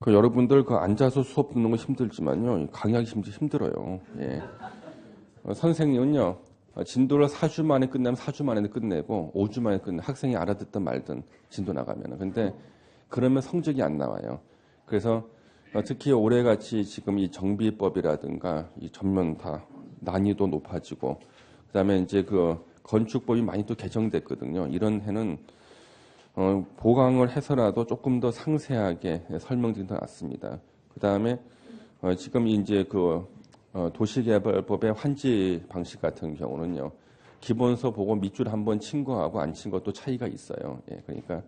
여러분들 앉아서 수업 듣는 거 힘들지만요. 강의하기 진짜 힘들어요. 예. 선생님은요. 진도를 4주 만에 끝내면 4주 만에 끝내고 5주 만에 끝내 학생이 알아듣든 말든 진도 나가면은. 근데 그러면 성적이 안 나와요. 그래서 특히 올해같이 지금 이 정비법이라든가 이 전면타 난이도 높아지고 그다음에 이제 건축법이 많이 또 개정됐거든요. 이런 해는 보강을 해서라도 조금 더 상세하게 설명드리는 게 낫습니다. 그 다음에 지금 이제 도시개발법의 환지 방식 같은 경우는요, 기본서 보고 밑줄 한번 친 거하고 안 친 것도 차이가 있어요. 예, 그러니까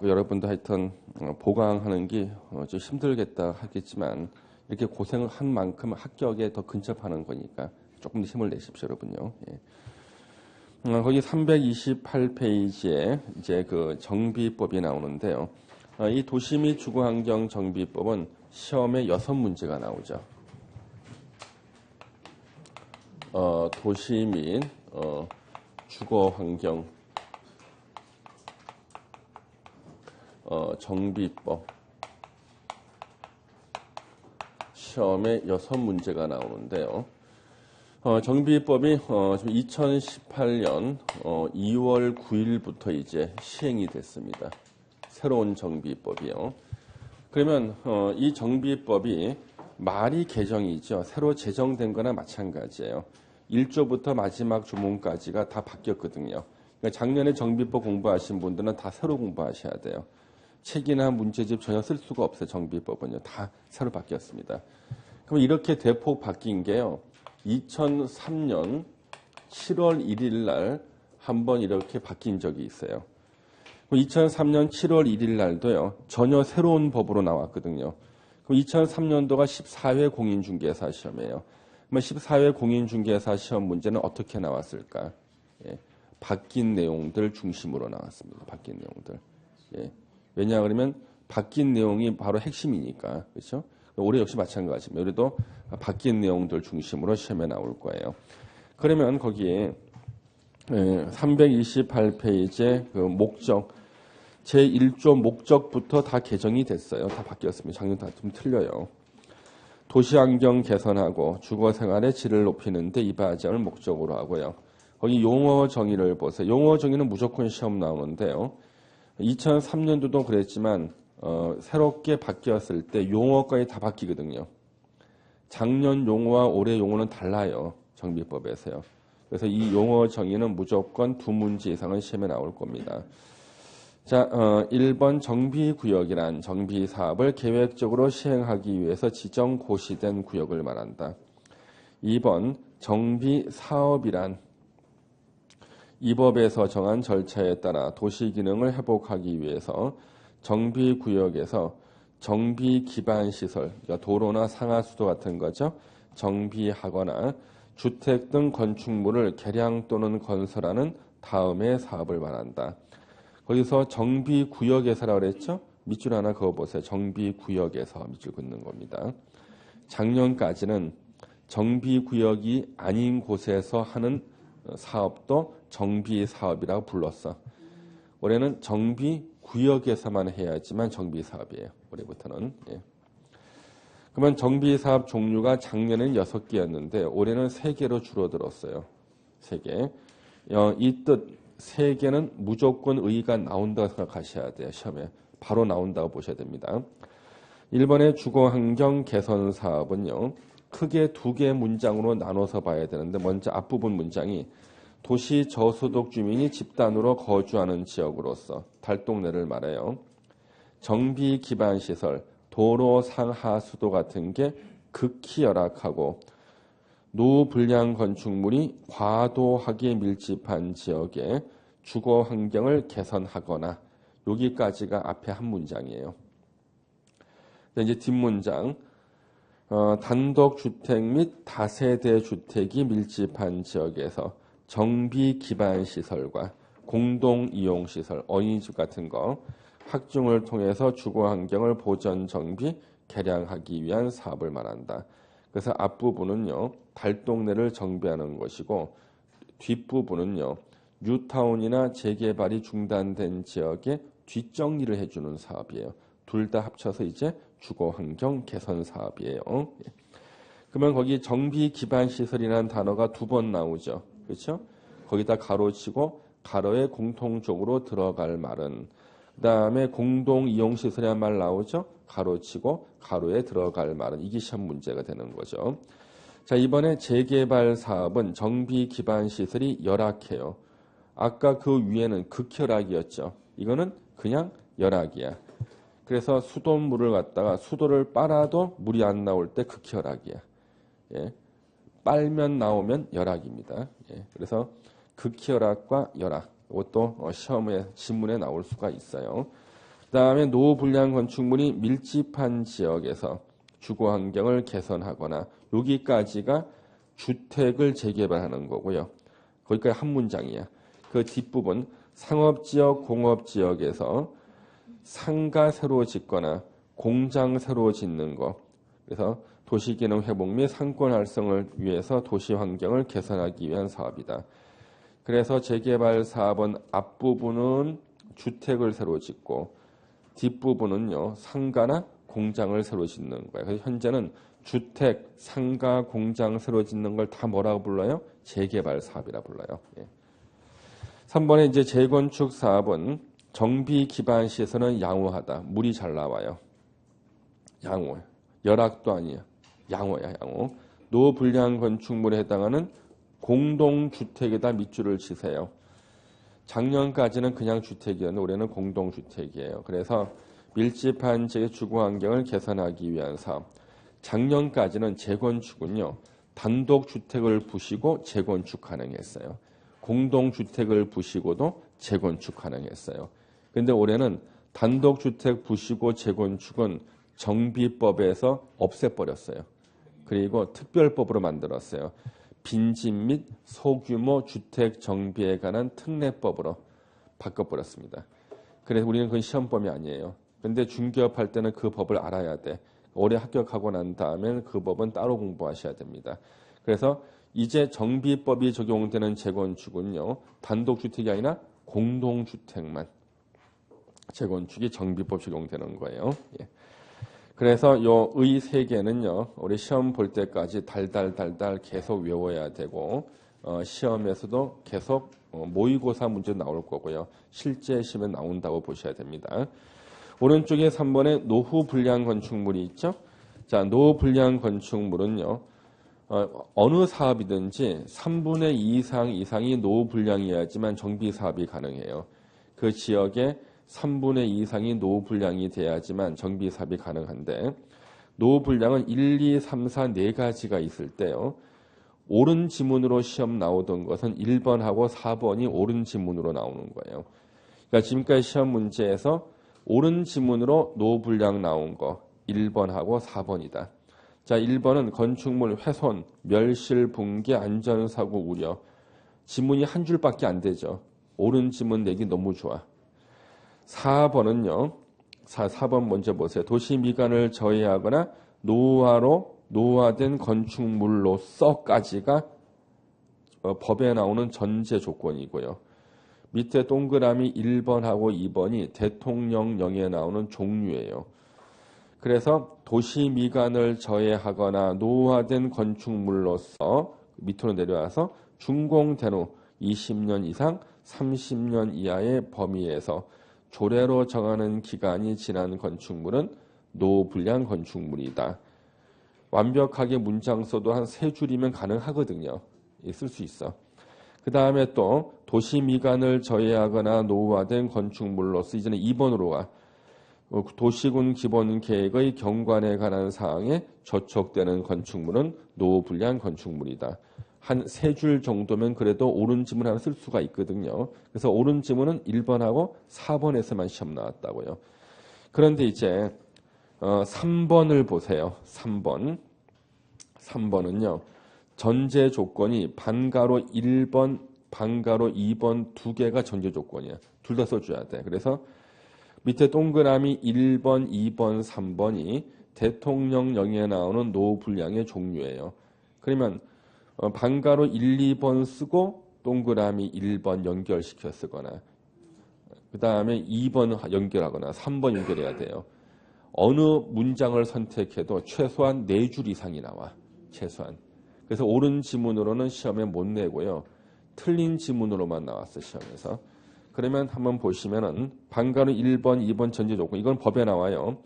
여러분도 하여튼 보강하는 게 좀 힘들겠다 하겠지만 이렇게 고생을 한 만큼 합격에 더 근접하는 거니까 조금 더 힘을 내십시오, 여러분요. 예. 거기 328페이지에 이제 정비법이 나오는데요. 이 도시 및 주거환경 정비법은 시험에 6문제가 나오죠. 도시 및 주거환경 정비법 시험에 6문제가 나오는데요. 정비법이 지금 2018년 2월 9일부터 이제 시행이 됐습니다. 새로운 정비법이요. 그러면 이 정비법이 말이 개정이죠. 새로 제정된 거나 마찬가지예요. 1조부터 마지막 조문까지가 다 바뀌었거든요. 그러니까 작년에 정비법 공부하신 분들은 다 새로 공부하셔야 돼요. 책이나 문제집 전혀 쓸 수가 없어요. 정비법은요. 다 새로 바뀌었습니다. 그럼 이렇게 대폭 바뀐 게요. 2003년 7월 1일 날 한번 이렇게 바뀐 적이 있어요. 2003년 7월 1일 날도요. 전혀 새로운 법으로 나왔거든요. 2003년도가 14회 공인중개사 시험이에요. 14회 공인중개사 시험 문제는 어떻게 나왔을까? 예, 바뀐 내용들 중심으로 나왔습니다. 바뀐 내용들. 예, 왜냐 그러면 바뀐 내용이 바로 핵심이니까. 그렇죠? 올해 역시 마찬가지입니다. 그래도 바뀐 내용들 중심으로 시험에 나올 거예요. 그러면 거기에 328페이지의 목적, 제1조 목적부터 다 개정이 됐어요. 다 바뀌었습니다. 작년 다 좀 틀려요. 도시환경 개선하고 주거생활의 질을 높이는 데 이바지 않을 목적으로 하고요. 거기 용어 정의를 보세요. 용어 정의는 무조건 시험 나오는데요. 2003년도도 그랬지만 새롭게 바뀌었을 때 용어까지 다 바뀌거든요. 작년 용어와 올해 용어는 달라요. 정비법에서요. 그래서 이 용어 정의는 무조건 2문제 이상은 시험에 나올 겁니다. 자, 1번 정비구역이란 정비사업을 계획적으로 시행하기 위해서 지정 고시된 구역을 말한다. 2번 정비사업이란 이 법에서 정한 절차에 따라 도시 기능을 회복하기 위해서 정비구역에서 정비기반시설, 그러니까 도로나 상하수도 같은 거죠. 정비하거나 주택 등 건축물을 개량 또는 건설하는 다음의 사업을 말한다. 거기서 정비구역에서라고 그랬죠? 밑줄 하나 그어보세요. 정비구역에서 밑줄 긋는 겁니다. 작년까지는 정비구역이 아닌 곳에서 하는 사업도 정비사업이라고 불렀어. 올해는 정비구역에서만 해야지만 정비사업이에요. 올해부터는. 예. 그러면 정비사업 종류가 작년에는 6개였는데 올해는 3개로 줄어들었어요. 3개. 이 뜻 3개는 무조건 의의가 나온다고 생각하셔야 돼요. 시험에. 바로 나온다고 보셔야 됩니다. 1번의 주거환경 개선 사업은요. 크게 2개 문장으로 나눠서 봐야 되는데 먼저 앞부분 문장이 도시 저소득 주민이 집단으로 거주하는 지역으로서 달동네를 말해요. 정비 기반 시설, 도로 상하수도 같은 게 극히 열악하고 노후 불량 건축물이 과도하게 밀집한 지역의 주거 환경을 개선하거나 여기까지가 앞에 한 문장이에요. 이제 뒷문장 단독주택 및 다세대 주택이 밀집한 지역에서 정비 기반 시설과 공동 이용 시설, 어린이집 같은 거 확충을 통해서 주거 환경을 보전 정비 개량하기 위한 사업을 말한다. 그래서 앞부분은요. 달동네를 정비하는 것이고 뒷부분은요. 뉴타운이나 재개발이 중단된 지역에 뒷정리를 해주는 사업이에요. 둘 다 합쳐서 이제 주거 환경 개선 사업이에요. 그러면 거기 정비 기반 시설이라는 단어가 두 번 나오죠. 그렇죠? 거기다 가로치고 가로에 공통적으로 들어갈 말은, 그다음에 공동 이용 시설이라는 말 나오죠. 가로치고 가로에 들어갈 말은, 이게 시험 문제가 되는 거죠. 자, 이번에 재개발 사업은 정비 기반 시설이 열악해요. 아까 그 위에는 극열악이었죠. 이거는 그냥 열악이야. 그래서 수돗물을 갖다가 수도를 빨아도 물이 안 나올 때 극열악이야. 예. 빨면 나오면 열악입니다. 예. 그래서 극열악과 열악, 이것도 시험에 지문에 나올 수가 있어요. 그다음에 노후불량 건축물이 밀집한 지역에서 주거 환경을 개선하거나, 여기까지가 주택을 재개발하는 거고요. 거기까지 한 문장이야. 그 뒷부분 상업지역, 공업지역에서 상가 새로 짓거나 공장 새로 짓는 거. 그래서 도시기능 회복 및 상권 활성을 위해서 도시 환경을 개선하기 위한 사업이다. 그래서 재개발 사업은 앞부분은 주택을 새로 짓고 뒷부분은요 상가나 공장을 새로 짓는 거예요. 그래서 현재는 주택, 상가, 공장 새로 짓는 걸 다 뭐라고 불러요? 재개발 사업이라 불러요. 예. 3번에 이제 재건축 사업은 정비 기반 시설은 양호하다. 물이 잘 나와요. 양호. 열악도 아니야. 양호야, 양호. 노후불량 건축물에 해당하는 공동주택에다 밑줄을 치세요. 작년까지는 그냥 주택이었는데 올해는 공동주택이에요. 그래서 밀집한 지역의 주거 환경을 개선하기 위한 사업. 작년까지는 재건축은요. 단독주택을 부시고 재건축 가능했어요. 공동주택을 부시고도 재건축 가능했어요. 그런데 올해는 단독주택 부시고 재건축은 정비법에서 없애버렸어요. 그리고 특별법으로 만들었어요. 빈집 및 소규모 주택 정비에 관한 특례법으로 바꿔버렸습니다. 그래서 우리는 그건 시험범위 아니에요. 그런데 중개업할 때는 그 법을 알아야 돼. 올해 합격하고 난 다음엔 그 법은 따로 공부하셔야 됩니다. 그래서 이제 정비법이 적용되는 재건축은요. 단독주택이 아니라 공동주택만 재건축이 정비법 적용되는 거예요. 예. 그래서 요 의 세 개는요. 우리 시험 볼 때까지 달달 계속 외워야 되고 시험에서도 계속 모의고사 문제 나올 거고요. 실제 시험에 나온다고 보셔야 됩니다. 오른쪽에 3번에 노후불량 건축물이 있죠. 자, 노후불량 건축물은요. 어느 사업이든지 3분의 2 이상이 노후불량이어야지만 정비사업이 가능해요. 그 지역에 3분의 2 이상이 노후불량이 돼야지만 정비사업이 가능한데, 노후불량은 1, 2, 3, 4 4가지가 있을 때요. 옳은 지문으로 시험 나오던 것은 1번하고 4번이 옳은 지문으로 나오는 거예요. 그러니까 지금까지 시험 문제에서 옳은 지문으로 노후불량 나온 거 1번하고 4번이다. 자, 1번은 건축물 훼손, 멸실, 붕괴, 안전사고 우려. 지문이 한 줄밖에 안 되죠. 옳은 지문 내기 너무 좋아. 4번은요. 4번 먼저 보세요. 도시 미관을 저해하거나 노후화된 건축물로서까지가 법에 나오는 전제 조건이고요. 밑에 동그라미 1번하고 2번이 대통령령에 나오는 종류예요. 그래서 도시 미관을 저해하거나 노후화된 건축물로서 밑으로 내려와서 준공된 후 20년 이상 30년 이하의 범위에서 조례로 정하는 기간이 지난 건축물은 노후불량 건축물이다. 완벽하게 문장 써도 한 3줄이면 가능하거든요. 쓸 수 있어. 그 다음에 또 도시 미관을 저해하거나 노후화된 건축물로서 이제는 2번으로 가. 도시군 기본 계획의 경관에 관한 사항에 저촉되는 건축물은 노후불량 건축물이다. 한 3줄 정도면 그래도 옳은 지문 하나 쓸 수가 있거든요. 그래서 옳은 지문은 1번하고 4번에서만 시험 나왔다고요. 그런데 이제 3번을 보세요. 3번. 3번은요. 전제 조건이 반가로 1번, 반가로 2번 두 개가 전제 조건이야. 둘 다 써줘야 돼. 그래서 밑에 동그라미 1번, 2번, 3번이 대통령령에 나오는 노후불량의 종류예요. 그러면 반가로 1, 2번 쓰고 동그라미 1번 연결시켜 쓰거나 그 다음에 2번 연결하거나 3번 연결해야 돼요. 어느 문장을 선택해도 최소한 4줄 이상이 나와. 최소한. 그래서 옳은 지문으로는 시험에 못 내고요. 틀린 지문으로만 나왔어, 시험에서. 그러면 한번 보시면은 방가로 1번, 2번 전제 조건. 이건 법에 나와요.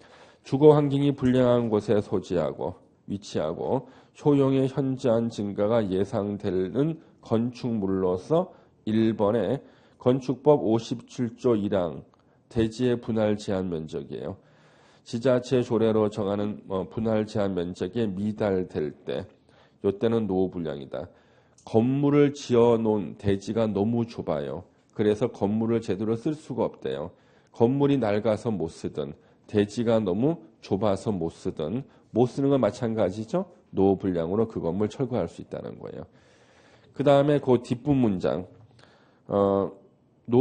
주거 환경이 불량한 곳에 소지하고 위치하고 효용의 현저한 증가가 예상되는 건축물로서 1번에 건축법 57조 1항 대지의 분할 제한 면적이에요. 지자체 조례로 정하는 분할 제한 면적에 미달될 때 이때는 노후 불량이다. 건물을 지어놓은 대지가 너무 좁아요. 그래서 건물을 제대로 쓸 수가 없대요. 건물이 낡아서 못 쓰든 대지가 너무 좁아서 못 쓰든 못 쓰는 건 마찬가지죠. 노후 불량으로 그 건물 철거할 수 있다는 거예요. 그 다음에 그 뒷부 문장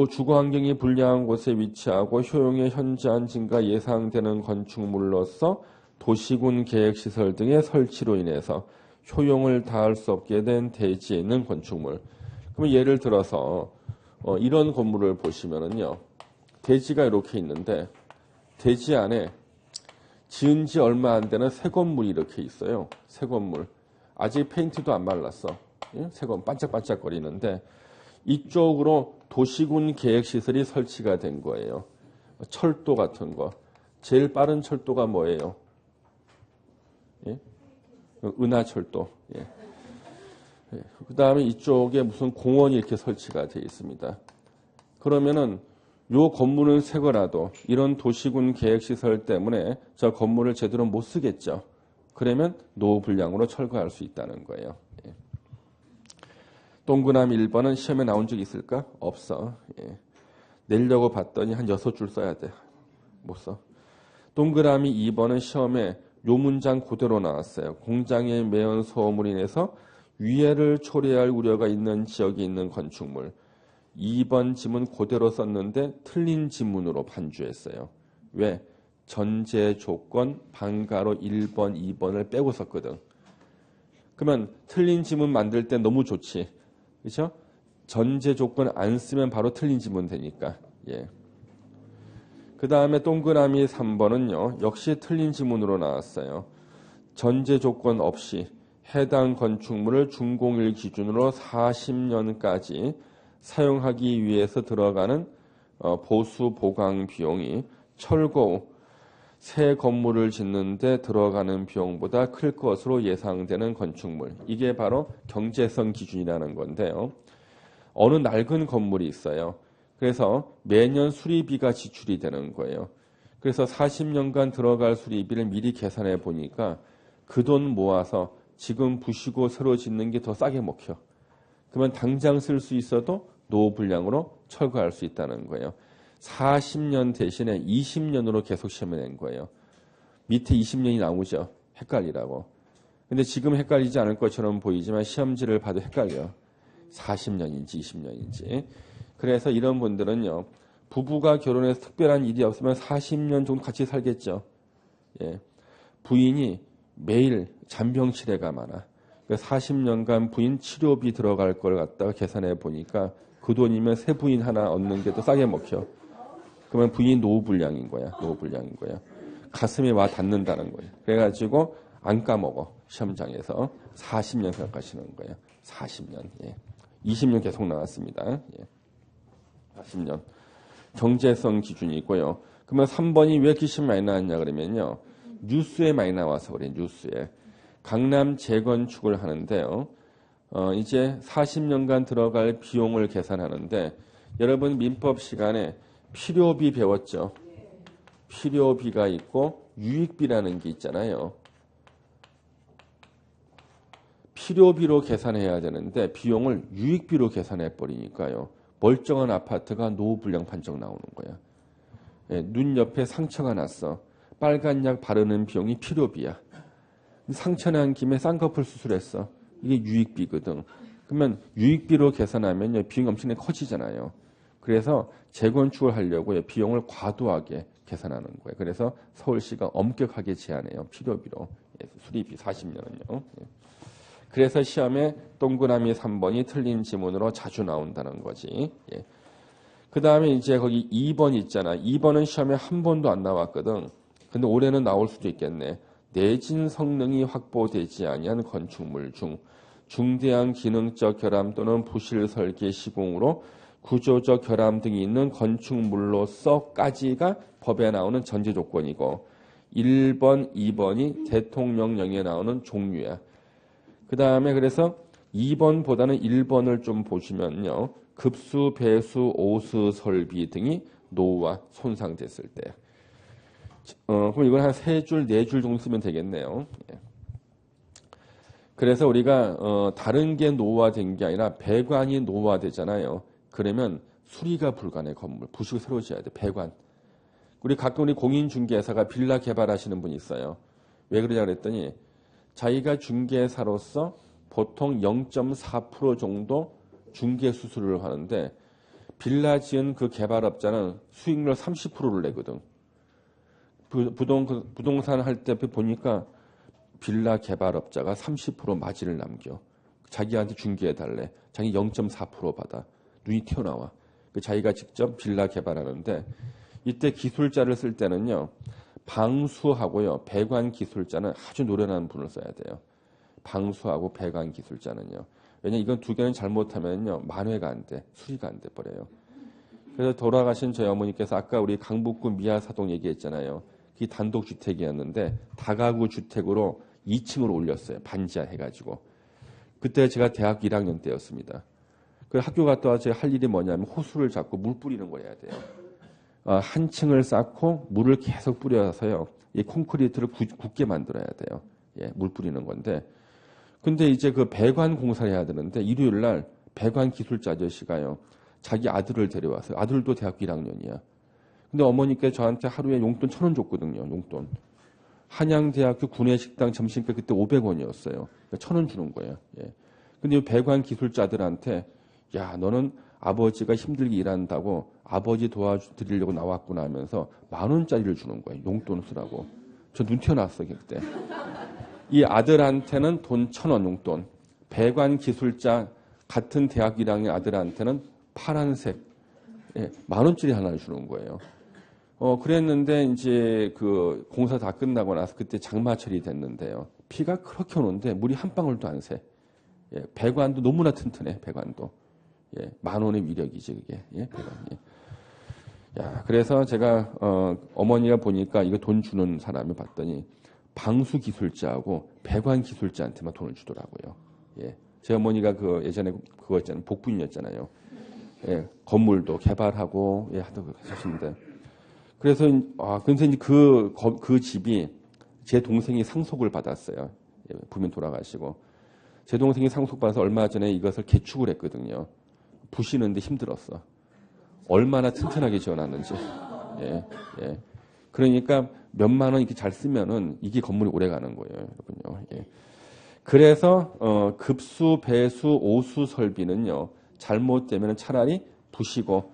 주거 환경이 불량한 곳에 위치하고 효용의 현저한 증가 예상되는 건축물로서 도시군 계획시설 등의 설치로 인해서 효용을 다할 수 없게 된 대지에 있는 건축물. 그럼 예를 들어서 이런 건물을 보시면은요. 대지가 이렇게 있는데 대지 안에 지은 지 얼마 안 되는 새 건물이 이렇게 있어요. 새 건물. 아직 페인트도 안 말랐어. 새 건물 반짝반짝거리는데 이쪽으로 도시군 계획시설이 설치가 된 거예요. 철도 같은 거. 제일 빠른 철도가 뭐예요? 예? 은하철도. 예. 그 다음에 이쪽에 무슨 공원이 이렇게 설치가 되어 있습니다. 그러면은 요 건물은 새 거라도 이런 도시군 계획시설 때문에 저 건물을 제대로 못 쓰겠죠. 그러면 노후 불량으로 철거할 수 있다는 거예요. 예. 동그라미 1번은 시험에 나온 적 있을까? 없어. 예. 내려고 봤더니 한 6줄 써야 돼. 못 써. 동그라미 2번은 시험에 요 문장 그대로 나왔어요. 공장의 매연 소음으로 인해서 위해를 초래할 우려가 있는 지역에 있는 건축물. 2번 지문 그대로 썼는데 틀린 지문으로 반주했어요. 왜? 전제 조건 방가로 1번, 2번을 빼고 썼거든. 그러면 틀린 지문 만들 때 너무 좋지. 그렇죠? 전제 조건 안 쓰면 바로 틀린 지문 되니까. 예. 그 다음에 동그라미 3번은요. 역시 틀린 지문으로 나왔어요. 전제 조건 없이 해당 건축물을 준공일 기준으로 40년까지 사용하기 위해서 들어가는 보수 보강 비용이 철거 후 새 건물을 짓는 데 들어가는 비용보다 클 것으로 예상되는 건축물. 이게 바로 경제성 기준이라는 건데요. 어느 낡은 건물이 있어요. 그래서 매년 수리비가 지출이 되는 거예요. 그래서 40년간 들어갈 수리비를 미리 계산해 보니까 그 돈 모아서 지금 부시고 새로 짓는 게 더 싸게 먹혀. 그러면 당장 쓸 수 있어도 노후 불량으로 철거할 수 있다는 거예요. 40년 대신에 20년으로 계속 시험을 낸 거예요. 밑에 20년이 나오죠. 헷갈리라고. 근데 지금 헷갈리지 않을 것처럼 보이지만 시험지를 봐도 헷갈려. 40년인지 20년인지. 그래서 이런 분들은요. 부부가 결혼해서 특별한 일이 없으면 40년 정도 같이 살겠죠. 예. 부인이 매일 잔병치레가 많아. 40년간 부인 치료비 들어갈 걸 갖다가 계산해 보니까 그 돈이면 새 부인 하나 얻는 게 더 싸게 먹혀. 그러면 부인이 노후불량인 거야. 노후불량인 거야. 가슴에 와 닿는다는 거예요. 그래가지고 안 까먹어. 시험장에서 40년 생각하시는 거예요. 40년. 예. 20년 계속 나왔습니다. 예. 40년. 경제성 기준이 있고요. 그러면 3번이 왜 이렇게 시험 많이 나왔냐 그러면요. 뉴스에 많이 나와서 그래. 뉴스에. 강남 재건축을 하는데요. 이제 40년간 들어갈 비용을 계산하는데 여러분 민법 시간에 필요비 배웠죠. 필요비가 있고 유익비라는 게 있잖아요. 필요비로 계산해야 되는데 비용을 유익비로 계산해 버리니까요. 멀쩡한 아파트가 노후불량 판정 나오는 거야. 예, 눈 옆에 상처가 났어. 빨간 약 바르는 비용이 필요비야. 상처 난 김에 쌍꺼풀 수술했어. 이게 유익비거든. 그러면 유익비로 계산하면 비용이 엄청나게 커지잖아요. 그래서 재건축을 하려고 비용을 과도하게 계산하는 거예요. 그래서 서울시가 엄격하게 제한해요. 필요비로. 수리비 40년은요. 그래서 시험에 동그라미 3번이 틀린 지문으로 자주 나온다는 거지. 그 다음에 이제 거기 2번 있잖아. 2번은 시험에 한 번도 안 나왔거든. 근데 올해는 나올 수도 있겠네. 내진 성능이 확보되지 아니한 건축물 중 중대한 기능적 결함 또는 부실 설계 시공으로 구조적 결함 등이 있는 건축물로서까지가 법에 나오는 전제 조건이고 1번, 2번이 대통령령에 나오는 종류야. 그 다음에 그래서 2번보다는 1번을 좀 보시면요. 급수, 배수, 오수, 설비 등이 노후와 손상됐을 때. 그럼 이건 한 3줄, 4줄 정도 쓰면 되겠네요. 예. 그래서 우리가 다른 게 노후화된 게 아니라 배관이 노후화되잖아요. 그러면 수리가 불가능해. 건물 부수고 새로 지어야 돼. 배관. 우리 가끔 우리 공인중개사가 빌라 개발하시는 분이 있어요. 왜 그러냐 그랬더니 자기가 중개사로서 보통 0.4% 정도 중개 수수료를 하는데 빌라 지은 그 개발업자는 수익률 30%를 내거든. 부동산 할 때 보니까 빌라 개발업자가 30% 마진을 남겨. 자기한테 중개해달래. 자기 0.4% 받아. 눈이 튀어나와. 자기가 직접 빌라 개발하는데 이때 기술자를 쓸 때는요. 방수하고요. 배관 기술자는 아주 노련한 분을 써야 돼요. 방수하고 배관 기술자는요. 왜냐면 이건 두 개는 잘못하면요. 만회가 안 돼. 수리가 안 돼 버려요. 그래서 돌아가신 저희 어머니께서 아까 우리 강북구 미아사동 얘기했잖아요. 그게 단독주택이었는데 다가구 주택으로 2층으로 올렸어요. 반지하 해가지고. 그때 제가 대학 1학년 때였습니다. 그 학교 갔다 와 제가 할 일이 뭐냐면 호수를 잡고 물 뿌리는 거 해야 돼요. 한 층을 쌓고 물을 계속 뿌려서요. 이 콘크리트를 굳게 만들어야 돼요. 예, 물 뿌리는 건데. 근데 이제 그 배관 공사를 해야 되는데 일요일 날 배관 기술자 아저씨가요. 자기 아들을 데려왔어요. 아들도 대학교 1학년이야. 근데 어머니께 저한테 하루에 용돈 1,000원 줬거든요. 용돈. 한양대학교 구내식당 점심값 그때 500원이었어요. 1,000원 주는 거예요. 예. 근데 이 배관 기술자들한테 야 너는 아버지가 힘들게 일한다고 아버지 도와드리려고 나왔구나 하면서 10,000원짜리를 주는 거예요. 용돈 쓰라고. 저 눈 튀어나왔어요. 그때. 이 아들한테는 돈 1,000원 용돈. 배관 기술자 같은 대학 1학년 아들한테는 파란색 10,000원짜리 하나를 주는 거예요. 그랬는데 이제 그 공사 다 끝나고 나서 그때 장마철이 됐는데요. 비가 그렇게 오는데 물이 한 방울도 안 새. 예, 배관도 너무나 튼튼해. 배관도. 예, 10,000원의 위력이지 그게. 예, 배관이. 야, 그래서 제가 어머니가 보니까 이거 돈 주는 사람을 봤더니 방수 기술자하고 배관 기술자한테만 돈을 주더라고요. 예. 제 어머니가 그 예전에 그거 있잖아요. 복부인이었잖아요. 예, 건물도 개발하고 예, 하셨는데 그래서 근데 이제 그 집이 제 동생이 상속을 받았어요. 예, 부인 돌아가시고 제 동생이 상속받아서 얼마 전에 이것을 개축을 했거든요. 부시는데 힘들었어. 얼마나 튼튼하게 지어놨는지. 예, 예. 그러니까 몇만 원 이렇게 잘 쓰면은 이게 건물이 오래 가는 거예요, 여러분요. 예. 그래서 급수, 배수, 오수 설비는요. 잘못되면 차라리 부시고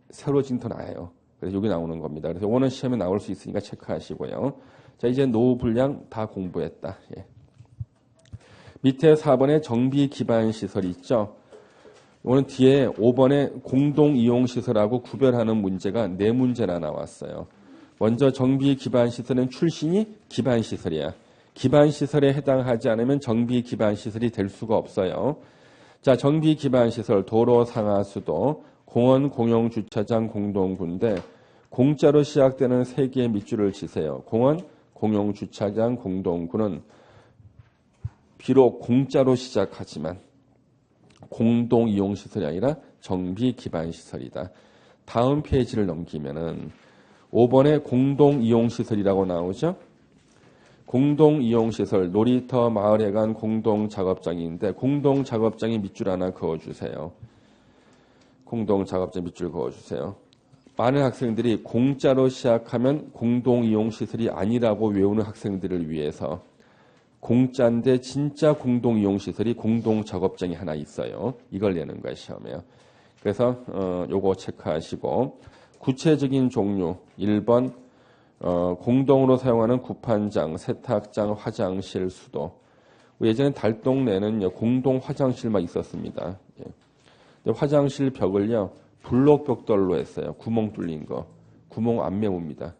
새로 짓는 더 나아요. 그래서 여기 나오는 겁니다. 그래서 오늘 시험에 나올 수 있으니까 체크하시고요. 자, 이제 노후 분량 다 공부했다. 예. 밑에 4번에 정비 기반 시설이 있죠. 오늘 뒤에 5번에 공동 이용 시설하고 구별하는 문제가 4문제나 나왔어요. 먼저 정비 기반 시설은 출신이 기반 시설이야. 기반 시설에 해당하지 않으면 정비 기반 시설이 될 수가 없어요. 자, 정비 기반 시설, 도로 상하수도, 공원 공용 주차장 공동구인데 공자로 시작되는 3개의 밑줄을 치세요. 공원 공용 주차장 공동구는 비록 공자로 시작하지만 공동 이용 시설이 아니라 정비 기반 시설이다. 다음 페이지를 넘기면은 5번에 공동 이용 시설이라고 나오죠. 공동 이용 시설, 놀이터, 마을회관, 공동 작업장인데 공동 작업장에 밑줄 하나 그어주세요. 공동 작업장 밑줄 그어주세요. 많은 학생들이 공짜로 시작하면 공동 이용 시설이 아니라고 외우는 학생들을 위해서 공짜인데 진짜 공동 이용 시설이 공동 작업장이 하나 있어요. 이걸 내는 거예요, 시험에요. 그래서 요거 체크하시고 구체적인 종류 1번 공동으로 사용하는 구판장, 세탁장, 화장실, 수도. 예전에 달동네는 공동 화장실만 있었습니다. 예. 화장실 벽을요 블록 벽돌로 했어요. 구멍 뚫린 거. 구멍 안 메웁니다.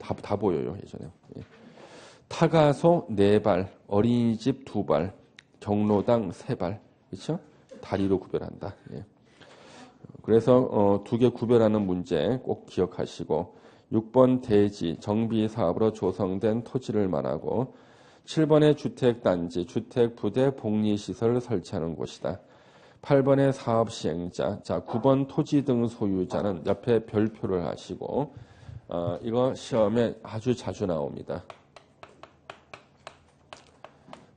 다 보여요, 예전에. 예. 타가소 4발, 어린이집 2발, 경로당 3발. 그렇죠? 다리로 구별한다. 예. 그래서 2개 구별하는 문제 꼭 기억하시고 6번 대지, 정비 사업으로 조성된 토지를 말하고 7번의 주택단지, 주택부대, 복리시설을 설치하는 곳이다. 8번의 사업시행자, 자 9번 토지 등 소유자는 옆에 별표를 하시고 이거 시험에 아주 자주 나옵니다.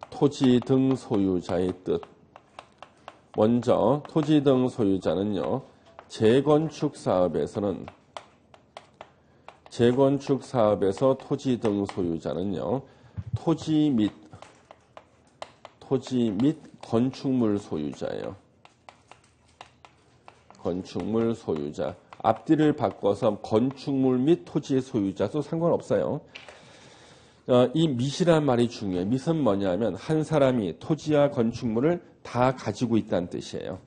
토지 등 소유자의 뜻. 먼저 토지 등 소유자는요. 재건축 사업에서 토지 등 소유자는요. 토지 및 건축물 소유자예요. 건축물 소유자. 앞뒤를 바꿔서 건축물 및 토지 소유자도 상관없어요. 이 밋이란 말이 중요해요. 밋은 뭐냐면 한 사람이 토지와 건축물을 다 가지고 있다는 뜻이에요.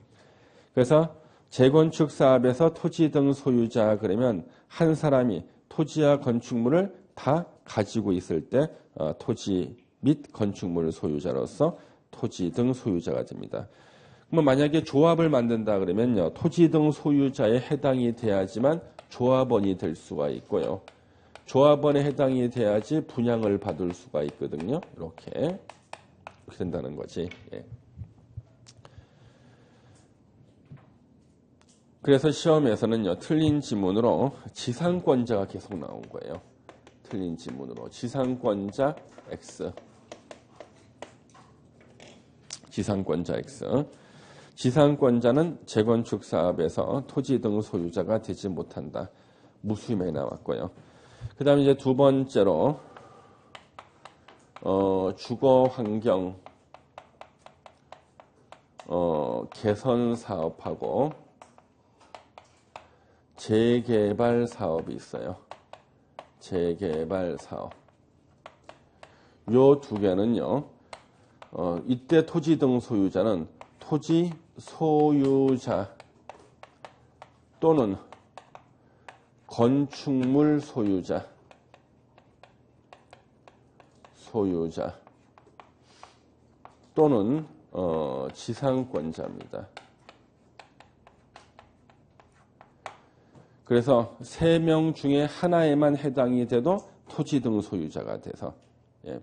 그래서 재건축 사업에서 토지 등 소유자 그러면 한 사람이 토지와 건축물을 다 가지고 있을 때 토지 및 건축물 소유자로서 토지 등 소유자가 됩니다. 그럼 만약에 조합을 만든다 그러면요. 토지 등 소유자에 해당이 돼야지만 조합원이 될 수가 있고요. 조합원에 해당이 돼야지 분양을 받을 수가 있거든요. 이렇게 된다는 거지. 예. 그래서 시험에서는요. 틀린 지문으로 지상권자가 계속 나온 거예요. 틀린 지문으로 지상권자 X. 지상권자 X. 지상권자는 재건축 사업에서 토지 등 소유자가 되지 못한다. 무수히 나왔고요. 그 다음에 이제 두 번째로, 주거 환경, 개선 사업하고 재개발 사업이 있어요. 재개발 사업. 요 두 개는요, 이때 토지 등 소유자는 토지 소유자 또는 건축물 소유자 또는 지상권자입니다. 그래서 3명 중에 하나에만 해당이 돼도 토지 등 소유자가 돼서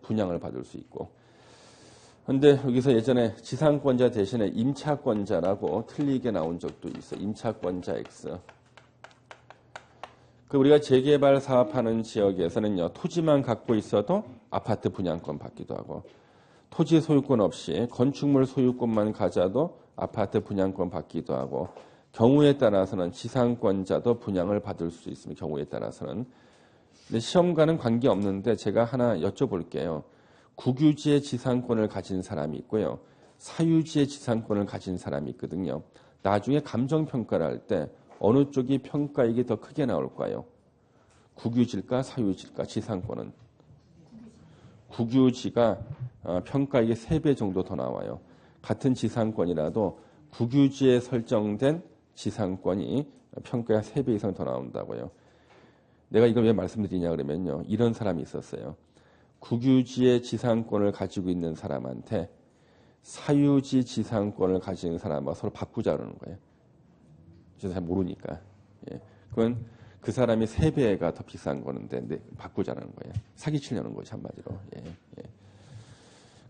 분양을 받을 수 있고, 그런데 여기서 예전에 지상권자 대신에 임차권자라고 틀리게 나온 적도 있어요. 임차권자 X. 우리가 재개발 사업하는 지역에서는요, 토지만 갖고 있어도 아파트 분양권 받기도 하고, 토지 소유권 없이 건축물 소유권만 가져도 아파트 분양권 받기도 하고, 경우에 따라서는 지상권자도 분양을 받을 수 있습니다. 경우에 따라서는. 근데 시험과는 관계없는데 제가 하나 여쭤볼게요. 국유지의 지상권을 가진 사람이 있고요. 사유지의 지상권을 가진 사람이 있거든요. 나중에 감정평가를 할 때 어느 쪽이 평가이익이 더 크게 나올까요? 국유지일까 사유지일까? 지상권은. 국유지가 평가이익이 3배 정도 더 나와요. 같은 지상권이라도 국유지에 설정된 지상권이 평가가 3배 이상 더 나온다고요. 내가 이걸 왜 말씀드리냐 그러면요. 이런 사람이 있었어요. 국유지의 지상권을 가지고 있는 사람한테 사유지 지상권을 가지는 사람과 서로 바꾸자 그러는 거예요. 저 잘 모르니까. 예. 그건 그 사람이 3배가 더 비싼 거는데 바꾸자는 거예요. 사기치려는 거죠, 한마디로. 예. 예.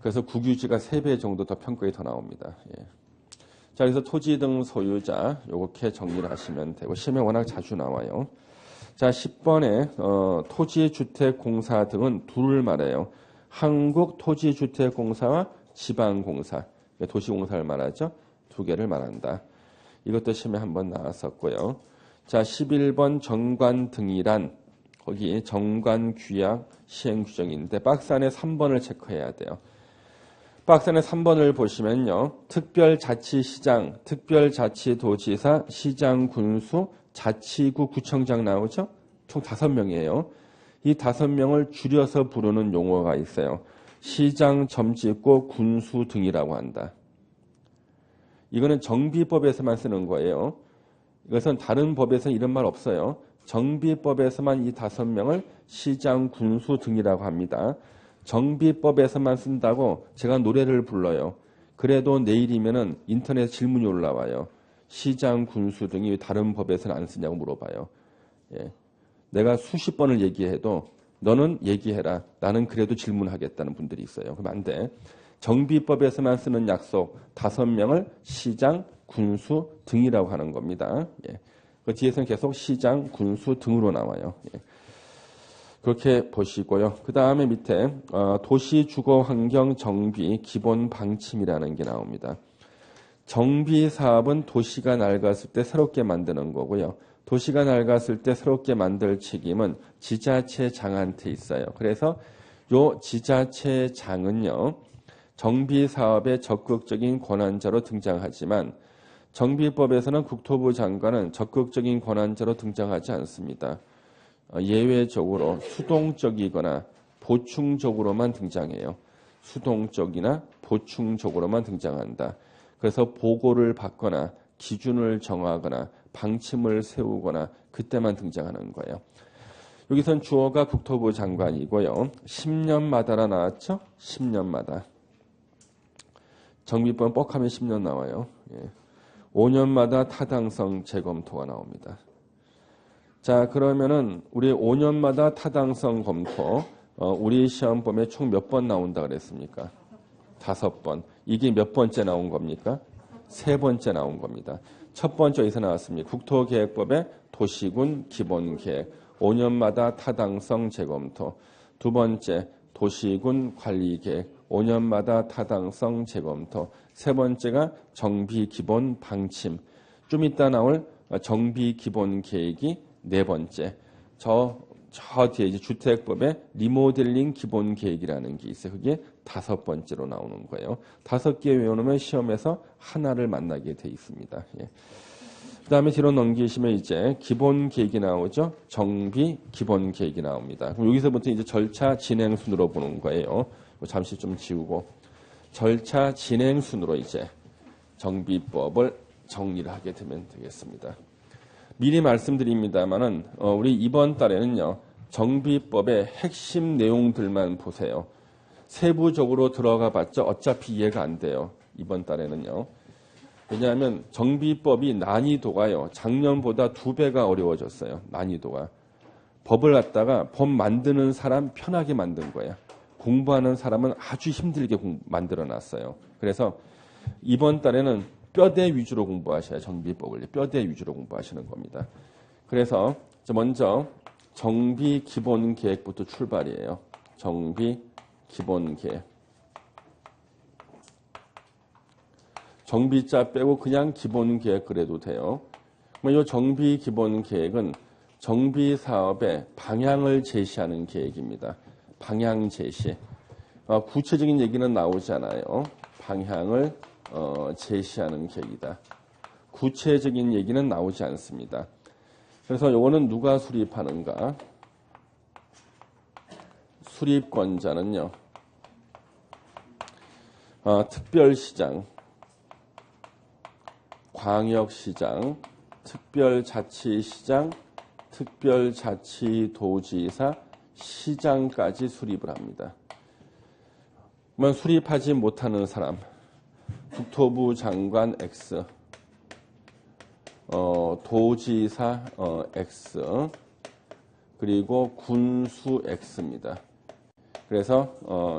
그래서 국유지가 3배 정도 더 평가가 더 나옵니다. 예. 자, 그래서 토지 등 소유자 요렇게 정리를 하시면 되고 시험에 워낙 자주 나와요. 자, 10번에 토지주택공사 등은 둘을 말해요. 한국토지주택공사와 지방공사, 도시공사를 말하죠. 2개를 말한다. 이것도 시험에 한번 나왔었고요. 자, 11번 정관 등이란 거기 정관 규약 시행 규정인데 박스 안에 3번을 체크해야 돼요. 박스 안에 3번을 보시면요. 특별자치시장, 특별자치도지사, 시장, 군수, 자치구, 구청장 나오죠? 총 5명이에요. 이 5명을 줄여서 부르는 용어가 있어요. 시장, 점찍고, 군수 등이라고 한다. 이거는 정비법에서만 쓰는 거예요. 이것은 다른 법에서는 이런 말 없어요. 정비법에서만 이 5명을 시장, 군수 등이라고 합니다. 정비법에서만 쓴다고 제가 노래를 불러요. 그래도 내일이면은 인터넷 질문이 올라와요. 시장, 군수 등이 다른 법에서는 안 쓰냐고 물어봐요. 예. 내가 수십 번을 얘기해도 너는 얘기해라. 나는 그래도 질문하겠다는 분들이 있어요. 그럼 안 돼. 정비법에서만 쓰는 약속 5명을 시장, 군수 등이라고 하는 겁니다. 예. 그 뒤에서는 계속 시장, 군수 등으로 나와요. 예. 그렇게 보시고요. 그 다음에 밑에 도시 주거 환경 정비 기본 방침이라는 게 나옵니다. 정비 사업은 도시가 낡았을 때 새롭게 만드는 거고요. 도시가 낡았을 때 새롭게 만들 책임은 지자체장한테 있어요. 그래서 요 지자체장은요. 정비 사업의 적극적인 권한자로 등장하지만 정비법에서는 국토부 장관은 적극적인 권한자로 등장하지 않습니다. 예외적으로 수동적이거나 보충적으로만 등장해요. 수동적이나 보충적으로만 등장한다. 그래서 보고를 받거나 기준을 정하거나 방침을 세우거나 그때만 등장하는 거예요. 여기선 주어가 국토부 장관이고요. 10년마다라 나왔죠? 10년마다. 정비법 뻑하면 10년 나와요. 예. 5년마다 타당성 재검토가 나옵니다. 자, 그러면은 우리 5년마다 타당성 검토, 우리 시험범에 총 몇 번 나온다 그랬습니까? 5번. 이게 몇 번째 나온 겁니까? 3번째 나온 겁니다. 첫 번째 어디서 나왔습니까? 국토계획법의 도시군 기본계획, 5년마다 타당성 재검토. 두 번째, 도시군 관리계획, 5년마다 타당성 재검토. 세 번째가 정비기본 방침. 좀 이따 나올 정비기본계획이 4번째. 저 뒤에 이제 주택법의 리모델링 기본계획이라는 게 있어요. 그게 5번째로 나오는 거예요. 5개 외워놓으면 시험에서 하나를 만나게 돼 있습니다. 예. 그 다음에 뒤로 넘기시면 이제 기본계획이 나오죠. 정비 기본계획이 나옵니다. 그럼 여기서부터 이제 절차 진행 순으로 보는 거예요. 잠시 좀 지우고 절차 진행 순으로 이제 정비법을 정리를 하게 되면 되겠습니다. 미리 말씀드립니다만은 우리 이번 달에는요. 정비법의 핵심 내용들만 보세요. 세부적으로 들어가 봤자 어차피 이해가 안 돼요. 이번 달에는요. 왜냐하면 정비법이 난이도가요. 작년보다 2배가 어려워졌어요. 난이도가. 법을 갖다가 법 만드는 사람 편하게 만든 거예요. 공부하는 사람은 아주 힘들게 만들어놨어요. 그래서 이번 달에는 뼈대 위주로 공부하셔야 정비법을 뼈대 위주로 공부하시는 겁니다. 그래서 먼저 정비 기본 계획부터 출발이에요. 정비 기본 계획. 정비자 빼고 그냥 기본 계획 그래도 돼요. 이 정비 기본 계획은 정비 사업의 방향을 제시하는 계획입니다. 방향 제시. 구체적인 얘기는 나오지 않아요. 방향을 제시하는 계획이다. 구체적인 얘기는 나오지 않습니다. 그래서 요거는 누가 수립하는가? 수립권자는요. 특별시장, 광역시장, 특별자치시장, 특별자치도지사, 시장까지 수립을 합니다. 그러면 수립하지 못하는 사람, 국토부 장관 X, 도지사 X, 그리고 군수 X입니다. 그래서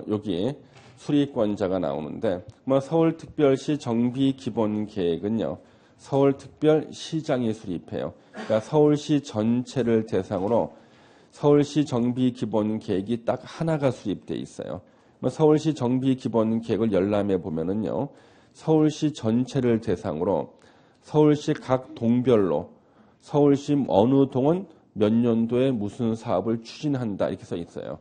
여기 수립권자가 나오는데 서울특별시 정비기본계획은요. 서울특별시장이 수립해요. 그러니까 서울시 전체를 대상으로 서울시 정비기본계획이 딱 하나가 수립돼 있어요. 서울시 정비기본계획을 열람해 보면은요. 서울시 전체를 대상으로 서울시 각 동별로 서울시 어느 동은 몇 년도에 무슨 사업을 추진한다 이렇게 써 있어요.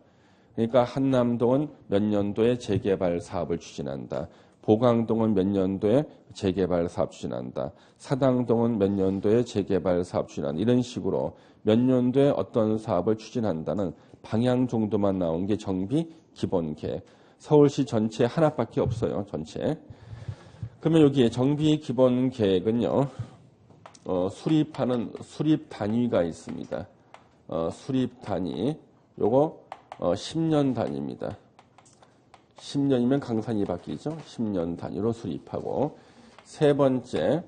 그러니까 한남동은 몇 년도에 재개발 사업을 추진한다. 보강동은 몇 년도에 재개발 사업 추진한다. 사당동은 몇 년도에 재개발 사업 추진한다. 이런 식으로 몇 년도에 어떤 사업을 추진한다는 방향 정도만 나온 게 정비 기본계획. 서울시 전체 하나밖에 없어요. 전체. 그러면 여기에 정비 기본계획은요. 수립하는 수립 단위가 있습니다. 수립 단위 요거 10년 단위입니다. 10년이면 강산이 바뀌죠. 10년 단위로 수립하고 세 번째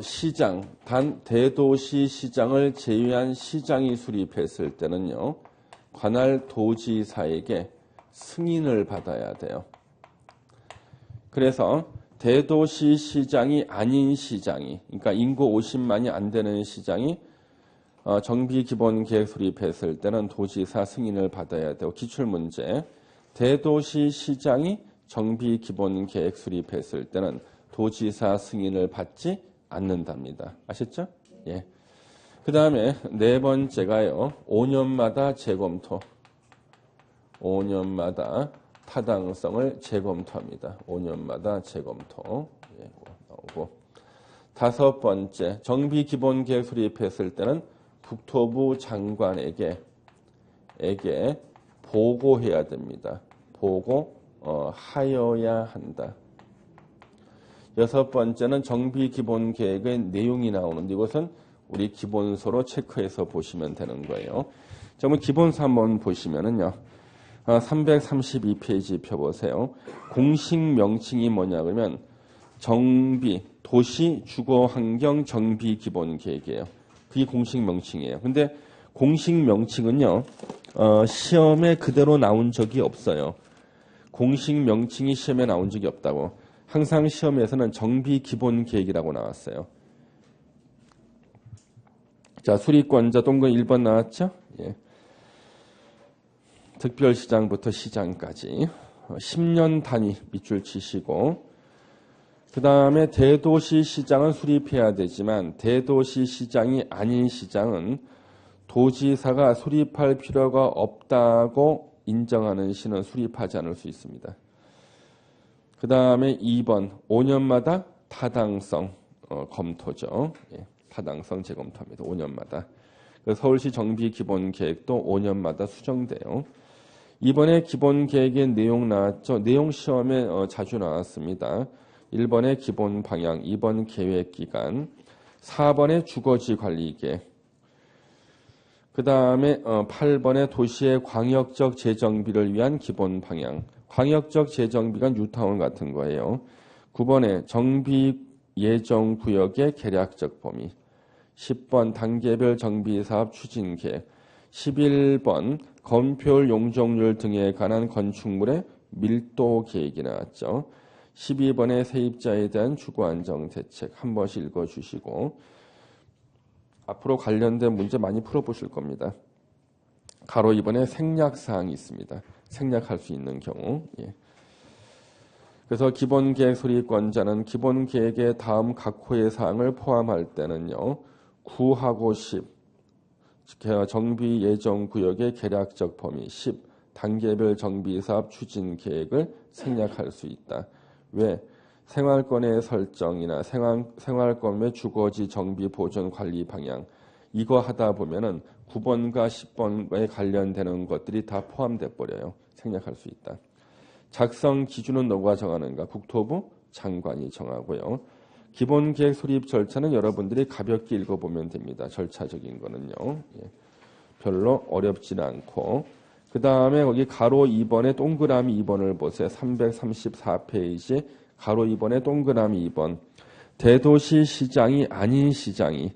시장, 단 대도시 시장을 제외한 시장이 수립했을 때는요. 관할 도지사에게 승인을 받아야 돼요. 그래서 대도시 시장이 아닌 시장이, 그러니까 인구 50만이 안 되는 시장이 정비기본계획 수립했을 때는 도지사 승인을 받아야 되고 기출문제, 대도시 시장이 정비기본계획 수립했을 때는 도지사 승인을 받지 않는답니다. 아셨죠? 예. 그 다음에 네 번째가요. 5년마다 재검토. 5년마다 타당성을 재검토합니다. 5년마다 재검토. 예, 나오고. 다섯 번째, 정비기본계획 수립했을 때는 국토부 장관에게 보고해야 됩니다. 보고하여야 한다. 여섯 번째는 정비기본계획의 내용이 나오는데 이것은 우리 기본서로 체크해서 보시면 되는 거예요. 자, 그럼 기본서 한번 보시면은요. 332페이지 펴보세요. 공식 명칭이 뭐냐 그러면 정비, 도시 주거환경 정비기본계획이에요. 그게 공식 명칭이에요. 근데 공식 명칭은요. 시험에 그대로 나온 적이 없어요. 공식 명칭이 시험에 나온 적이 없다고. 항상 시험에서는 정비기본계획이라고 나왔어요. 자, 수리권자 동근 1번 나왔죠? 예. 특별시장부터 시장까지 10년 단위 밑줄 치시고 그 다음에 대도시 시장은 수립해야 되지만 대도시 시장이 아닌 시장은 도지사가 수립할 필요가 없다고 인정하는 시는 수립하지 않을 수 있습니다. 그 다음에 2번 5년마다 타당성 검토죠. 예, 타당성 재검토합니다. 5년마다. 서울시 정비기본계획도 5년마다 수정돼요. 이번에 기본계획의 내용 나왔죠. 내용 시험에 자주 나왔습니다. 1번의 기본 방향, 2번 계획기간, 4번의 주거지 관리계획, 그 다음에 8번의 구도시의 광역적 재정비를 위한 기본 방향, 광역적 재정비가 뉴타운 같은 거예요. 9번에 정비 예정 구역의 계략적 범위, 10번 단계별 정비사업 추진계획, 11번 건폐율 용적률 등에 관한 건축물의 밀도 계획이 나왔죠. 12번의 세입자에 대한 주거안정대책 한 번씩 읽어주시고 앞으로 관련된 문제 많이 풀어보실 겁니다. 가로 2번에 생략사항이 있습니다. 생략할 수 있는 경우. 예. 그래서 기본계획 수립권자는 기본계획의 다음 각 호의 사항을 포함할 때는요. 9하고 10, 정비 예정 구역의 계략적 범위 10, 단계별 정비사업 추진 계획을 생략할 수 있다. 왜? 생활권의 설정이나 생활권의 주거지 정비 보존 관리 방향 이거 하다 보면은 9번과 10번에 관련되는 것들이 다 포함돼 버려요. 생략할 수 있다. 작성 기준은 누가 정하는가? 국토부 장관이 정하고요. 기본계획 수립 절차는 여러분들이 가볍게 읽어보면 됩니다. 절차적인 거는요. 예. 별로 어렵지는 않고 그 다음에 거기 가로 2번에 동그라미 2번을 보세요. 334페이지 가로 2번에 동그라미 2번 대도시 시장이 아닌 시장이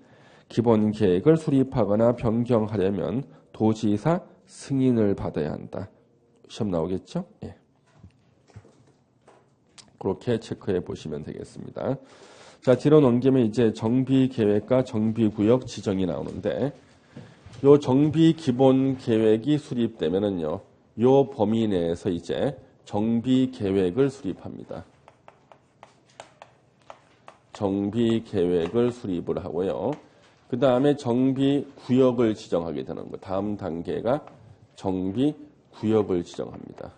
기본계획을 수립하거나 변경하려면 도지사 승인을 받아야 한다. 시험 나오겠죠? 예. 그렇게 체크해 보시면 되겠습니다. 자, 뒤로 넘기면 이제 정비계획과 정비구역 지정이 나오는데 요 정비기본계획이 수립되면은요, 요 범위 내에서 이제 정비계획을 수립합니다. 정비계획을 수립을 하고요. 그 다음에 정비구역을 지정하게 되는 거. 다음 단계가 정비구역을 지정합니다.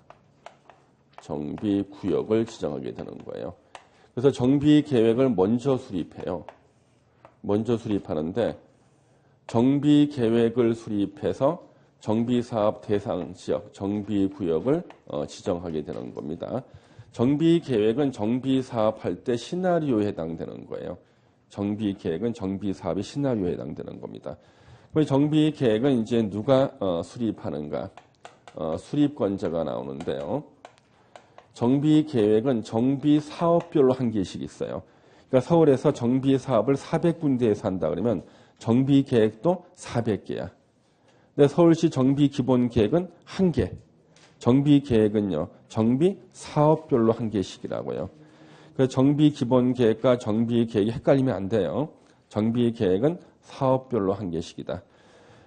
정비구역을 지정하게 되는 거예요. 그래서 정비계획을 먼저 수립해요. 먼저 수립하는데 정비계획을 수립해서 정비사업 대상 지역, 정비구역을 지정하게 되는 겁니다. 정비계획은 정비사업 할 때 시나리오에 해당되는 거예요. 정비계획은 정비사업의 시나리오에 해당되는 겁니다. 그럼 정비계획은 이제 누가 수립하는가? 수립권자가 나오는데요. 정비계획은 정비사업별로 한 개씩 있어요. 그러니까 서울에서 정비사업을 400군데에서 한다 그러면 정비계획도 400개야. 근데 서울시 정비기본계획은 1개. 정비계획은요. 정비사업별로 한 개씩이라고요. 그래서 정비기본계획과 정비계획이 헷갈리면 안 돼요. 정비계획은 사업별로 한 개씩이다.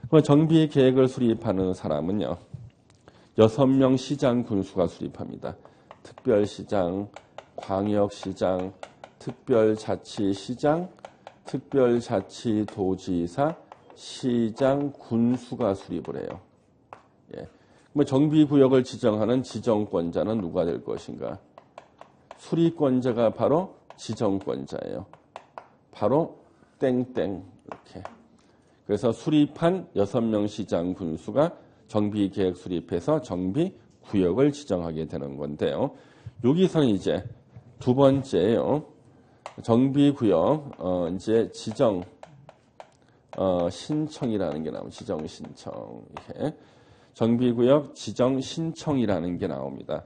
그럼 정비계획을 수립하는 사람은요. 6명 시장 군수가 수립합니다. 특별시장, 광역시장, 특별자치시장, 특별자치도지사, 시장, 군수가 수립을 해요. 예. 그럼 정비구역을 지정하는 지정권자는 누가 될 것인가? 수립권자가 바로 지정권자예요. 바로 땡땡 이렇게. 그래서 수립한 6명 시장 군수가 정비계획 수립해서 정비구역을 지정하게 되는 건데요. 여기서는 이제 두 번째예요. 정비구역 이제 지정 신청이라는 게 나옵니다. 지정 신청. 이렇게. 정비구역 지정 신청이라는 게 나옵니다.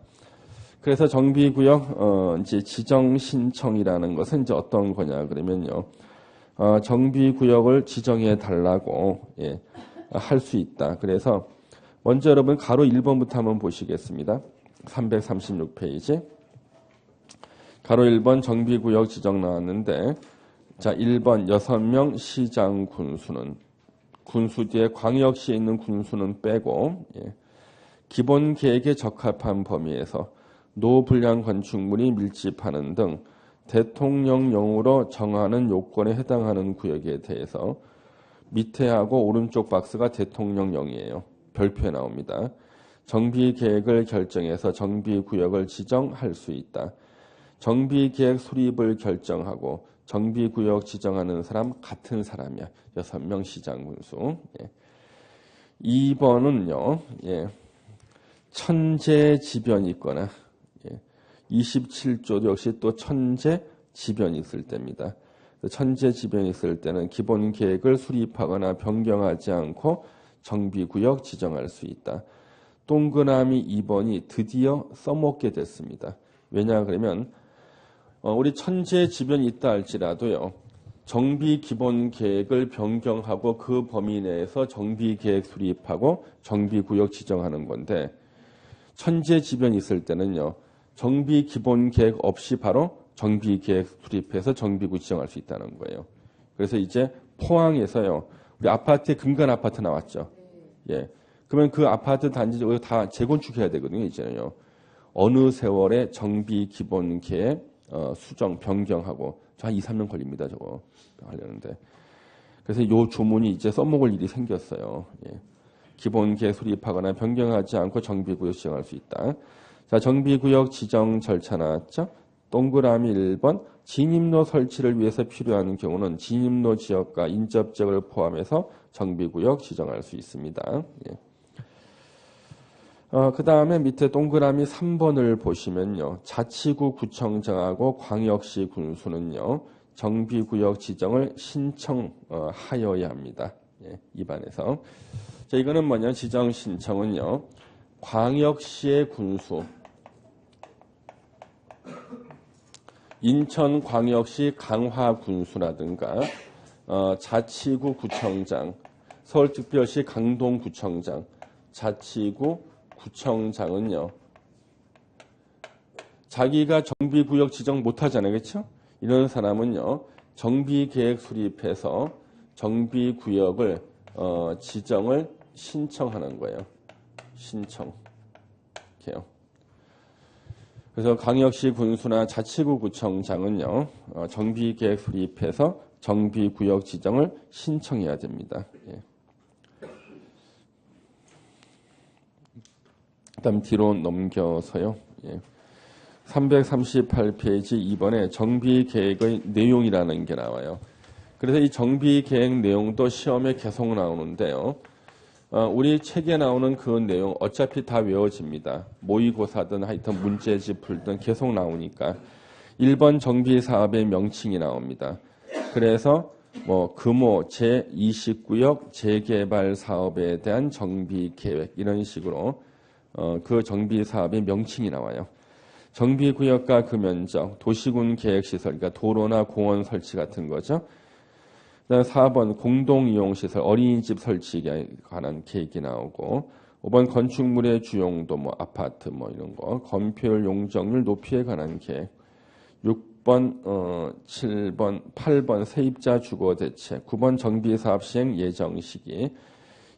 그래서 정비구역 이제 지정 신청이라는 것은 이제 어떤 거냐 그러면요. 정비구역을 지정해 달라고 예, 할 수 있다. 그래서 먼저 여러분 가로 1번부터 한번 보시겠습니다. 336페이지. 가로 1번 정비구역 지정 나왔는데 자 1번 6명 시장 군수는 군수 뒤에 광역시에 있는 군수는 빼고 예, 기본 계획에 적합한 범위에서 노불량 건축물이 밀집하는 등 대통령령으로 정하는 요건에 해당하는 구역에 대해서 밑에 하고 오른쪽 박스가 대통령령이에요. 별표에 나옵니다. 정비계획을 결정해서 정비구역을 지정할 수 있다. 정비계획 수립을 결정하고 정비구역 지정하는 사람 같은 사람이야. 6명 시장군수. 예. 2번은요. 예. 천재지변이 있거나 예. 27조도 역시 또 천재지변이 있을 때입니다. 천재지변이 있을 때는 기본계획을 수립하거나 변경하지 않고 정비구역 지정할 수 있다. 동그라미 2번이 드디어 써먹게 됐습니다. 왜냐 그러면 우리 천재지변이 있다 할지라도요. 정비기본계획을 변경하고 그 범위 내에서 정비계획 수립하고 정비구역 지정하는 건데 천재지변이 있을 때는요. 정비기본계획 없이 바로 정비계획 수립해서 정비구 지정할 수 있다는 거예요. 그래서 이제 포항에서요. 우리 아파트에 금관 아파트 나왔죠. 예. 그러면 그 아파트 단지 다 재건축해야 되거든요. 이제는요. 어느 세월에 정비기본계획 수정 변경하고 한 2, 3년 걸립니다. 저거 하려는데. 그래서 요 조문이 이제 써먹을 일이 생겼어요. 예. 기본계획 수립하거나 변경하지 않고 정비구역 지정할 수 있다. 자, 정비구역 지정 절차 나왔죠? 동그라미 1번 진입로 설치를 위해서 필요한 경우는 진입로 지역과 인접지역을 포함해서 정비구역 지정할 수 있습니다. 예. 그 다음에 밑에 동그라미 3번을 보시면요. 자치구 구청장하고 광역시 군수는요. 정비구역 지정을 신청하여야 합니다. 예, 입안에서. 자, 이거는 뭐냐? 지정 신청은요. 광역시의 군수, 인천광역시 강화군수라든가 자치구 구청장, 서울특별시 강동구청장, 자치구 구청장은요. 자기가 정비구역 지정 못하잖아요. 그렇죠? 이런 사람은요. 정비계획 수립해서 정비구역을 지정을 신청하는 거예요. 신청. 이렇게요. 그래서 광역시 군수나 자치구 구청장은요. 정비계획 수립해서 정비구역 지정을 신청해야 됩니다. 예. 그다음 뒤로 넘겨서요. 예. 338페이지 2번에 정비계획의 내용이라는 게 나와요. 그래서 이 정비계획 내용도 시험에 계속 나오는데요. 우리 책에 나오는 그 내용 어차피 다 외워집니다. 모의고사든 하여튼 문제집 풀든 계속 나오니까 1번 정비사업의 명칭이 나옵니다. 그래서 뭐 금호 제20구역 재개발 사업에 대한 정비 계획 이런 식으로 그 정비 사업의 명칭이 나와요. 정비구역과 그 면적, 도시군 계획시설, 그러니까 도로나 공원 설치 같은 거죠. 그다음 4번 공동이용시설, 어린이집 설치에 관한 계획이 나오고 5번 건축물의 주용도, 뭐 아파트 뭐 이런 거, 건폐율 용적률 높이에 관한 계획 6번, 7번, 8번 세입자 주거 대책, 9번 정비사업 시행 예정 시기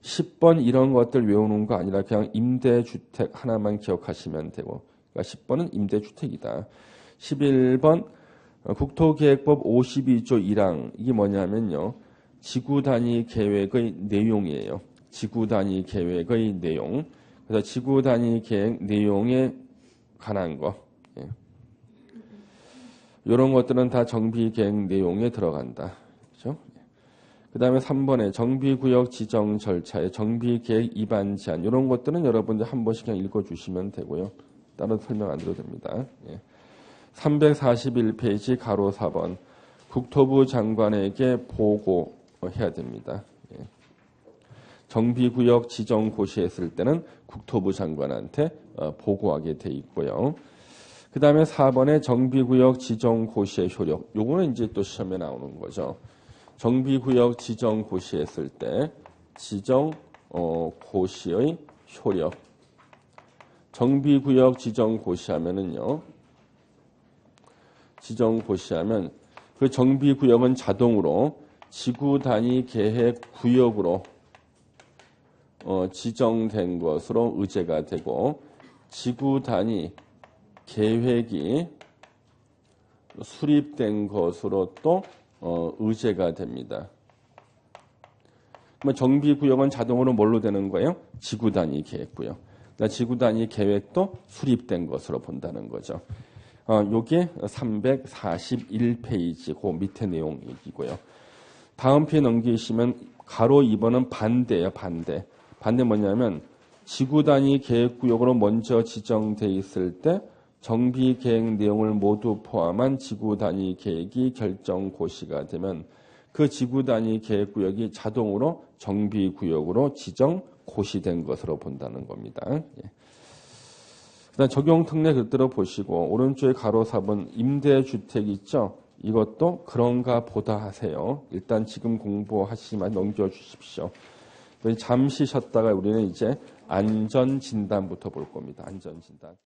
10번 이런 것들 외우는 거 아니라 그냥 임대주택 하나만 기억하시면 되고 그러니까 10번은 임대주택이다. 11번 국토계획법 52조 1항 이게 뭐냐면요. 지구단위 계획의 내용이에요. 지구단위 계획의 내용. 그래서 지구단위 계획 내용에 관한 거. 예. 이런 것들은 다 정비계획 내용에 들어간다. 그렇죠? 그 다음에 3번에 정비구역 지정 절차의 정비계획 위반 제한 이런 것들은 여러분들 한 번씩 그냥 읽어주시면 되고요. 다른 설명 안 드려도 됩니다. 예. 341페이지 가로 4번 국토부 장관에게 보고해야 됩니다. 예. 정비구역 지정 고시했을 때는 국토부 장관한테 보고하게 돼 있고요. 그 다음에 4번에 정비구역 지정 고시의 효력 요거는 이제 또 시험에 나오는 거죠. 정비구역 지정 고시했을 때 지정 고시의 효력 정비구역 지정 고시하면은요. 지정 고시하면 그 정비구역은 자동으로 지구단위 계획 구역으로 지정된 것으로 의제가 되고 지구단위 계획이 수립된 것으로 또 의제가 됩니다. 정비구역은 자동으로 뭘로 되는 거예요? 지구단위 계획구역. 지구단위 계획도 수립된 것으로 본다는 거죠. 요게 341페이지 그 밑에 내용 얘기고요. 다음 페이지 넘기시면 가로 2번은 반대예요. 반대. 반대 뭐냐면 지구단위 계획구역으로 먼저 지정돼 있을 때 정비계획 내용을 모두 포함한 지구단위 계획이 결정 고시가 되면 그 지구단위 계획구역이 자동으로 정비구역으로 지정 고시된 것으로 본다는 겁니다. 예. 그다음 적용 특례 그대로 보시고 오른쪽에 가로 4번 임대주택 있죠? 이것도 그런가 보다 하세요. 일단 지금 공부하시지만 넘겨주십시오. 잠시 쉬었다가 우리는 이제 안전진단부터 볼 겁니다. 안전진단.